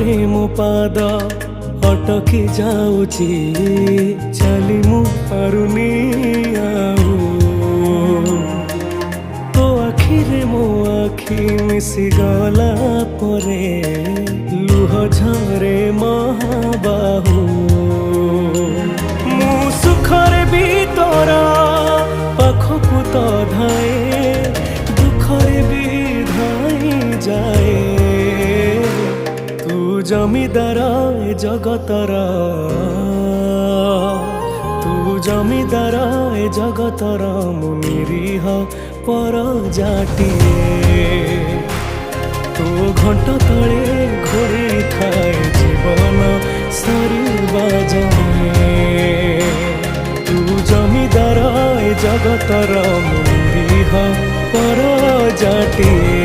ପଥରେ ମୋ ପାଦ ଅଟକି ଯାଉଛି, ଚାଲି ମୁଁ ପାରୁନି ଆଉ। ତୋ ଆଖିରେ ମୋ ଆଖି ମିଶିଗଲା ପରେ ଲୁହ ଝରେ ମହାବାହୁ। ମୁଁ ସୁଖରେ ବି ତୋର ପାଖକୁ ତ ଧାଏ, ଦୁଃଖରେ ବି ଧାଇ ଯାଏ। ତୁ ଜମିଦାର ଏ ଜଗତର, ତୁ ଜମିଦାର ଏ ଜଗତର, ମୁଁ ନିରୀହ ପରଜାଟିଏ। ତୋ ଘଣ୍ଟ ତଳେ ଘୋଡ଼ି ଥାଏ ଜୀବନ ସରିବା ଯାଏ। ତୁ ଜମିଦାର ଏ ଜଗତର, ମୁଁ ନିରୀହ ପରଜାଟିଏ।